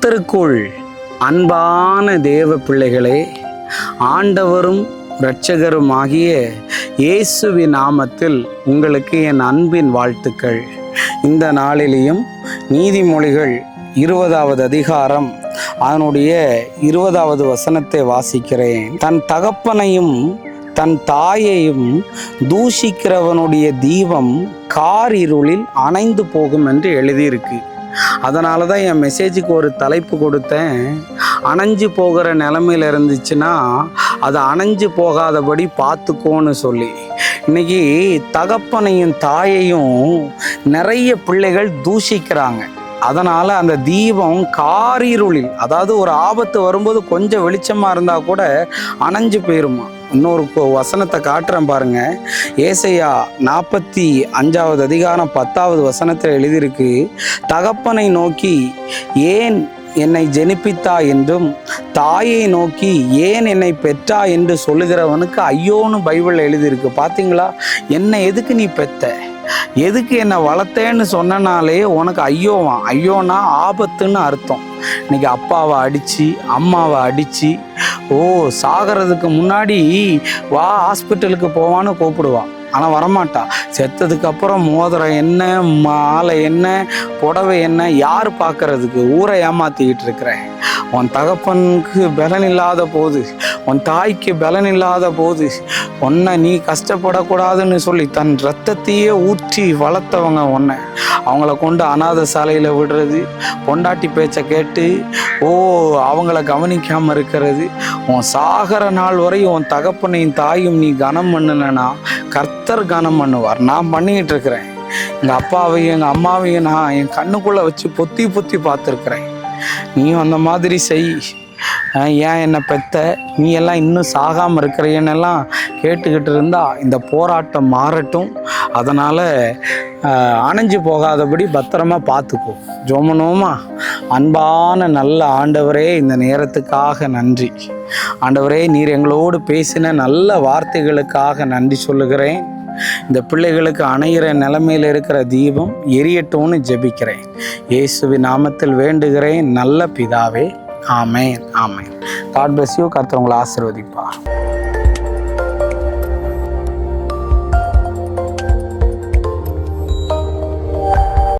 கர்த்தருக்குள் அன்பான தேவ பிள்ளைகளே, ஆண்டவரும் இரட்சகருமாகிய இயேசுவின் நாமத்தில் உங்களுக்கு என் அன்பின் வாழ்த்துக்கள். இந்த நாளிலேயும் நீதிமொழிகள் 20வது அதிகாரம் அதனுடைய 20வது வசனத்தை வாசிக்கிறேன். தன் தகப்பனையும் தன் தாயையும் தூஷிக்கிறவனுடைய தீபம் காரிருளில் அணைந்து போகும் என்று எழுதியிருக்கு. அதனால தான் என் மெசேஜுக்கு ஒரு தலைப்பு கொடுத்தேன். அணைஞ்சு போகிற நிலைமையில் இருந்துச்சுன்னா அது அணைஞ்சு போகாதபடி பார்த்துக்கோன்னு சொல்லி. இன்னைக்கு தகப்பனையும் தாயையும் நிறைய பிள்ளைகள் தூஷிக்கிறாங்க. அதனால் அந்த தீபம் காரிருளில், அதாவது ஒரு ஆபத்து வரும்போது கொஞ்சம் வெளிச்சமாக இருந்தால் கூட அணைஞ்சு போயிருமா. இன்னொரு வசனத்தை காட்டுறேன் பாருங்க. ஏசாயா 45வது அதிகாரம் 10வது வசனத்தில் எழுதியிருக்கு, தகப்பனை நோக்கி ஏன் என்னை ஜெனிப்பித்தா என்றும் தாயை நோக்கி ஏன் என்னை பெற்றா என்று சொல்லுகிறவனுக்கு ஐயோன்னு பைபிள் எழுதியிருக்கு. பார்த்தீங்களா? என்னை எதுக்கு நீ பெத்த, எதுக்கு என்னை வளர்த்தேன்னு சொன்னனாலே உனக்கு ஐயோவான். ஐயோனா ஆபத்துன்னு அர்த்தம். இன்னைக்கு அப்பாவை அடித்து அம்மாவை அடித்து சாகிறதுக்கு முன்னாடி வா ஹாஸ்பிட்டலுக்கு போவான்னு கூப்பிடுவான். ஆனால் வரமாட்டா. செத்ததுக்கு அப்புறம் மோதிரம் என்ன, மாலை என்ன, புடவை என்ன, யார் பார்க்கறதுக்கு? ஊரை ஏமாத்திக்கிட்டு இருக்கிறேன். உன் தகப்பனுக்கு பலன் இல்லாத போது, உன் தாய்க்கு பலன் இல்லாத போது உன்னை நீ கஷ்டப்படக்கூடாதுன்னு சொல்லி தன் ரத்தத்தையே ஊற்றி வளர்த்தவங்க உன்னை, அவங்கள கொண்டு அநாத சாலையில் விடுறது, பொண்டாட்டி பேச்சை கேட்டு அவங்கள கவனிக்காமல் இருக்கிறது. உன் சாகிற நாள் வரையும் உன் தகப்பனையும் தாயும் நீ கனம் பண்ணலன்னா கர்த்தர் கனம் பண்ணுவார். நான் பண்ணிக்கிட்டு இருக்கிறேன். எங்கள் அப்பாவையும் எங்கள் அம்மாவையும் நான் என் கண்ணுக்குள்ளே வச்சு பொத்தி பொத்தி பார்த்துருக்குறேன். நீயும் அந்த மாதிரி செய். ஏன் என்னை பெத்த, நீ எல்லாம் இன்னும் சாகாமல் இருக்கிறேன்னெல்லாம் கேட்டுக்கிட்டு இருந்தா இந்த போராட்டம் மாறட்டும். அதனால் அணைஞ்சு போகாதபடி பத்திரமா பார்த்துக்கோ. ஜோமனோமா. அன்பான நல்ல ஆண்டவரே, இந்த நேரத்துக்காக நன்றி. ஆண்டவரே, நீர் எங்களோடு பேசின நல்ல வார்த்தைகளுக்காக நன்றி சொல்லுகிறேன். இந்த பிள்ளைகளுக்கு அணையிற நிலைமையில் இருக்கிற தீபம் எரியட்டும்னு ஜெபிக்கிறேன். இயேசுவின் நாமத்தில் வேண்டுகிறேன் நல்ல பிதாவே. ஆமேன், ஆமேன். God bless you. கர்த்தர் உங்களை ஆசீர்வதிப்பார்.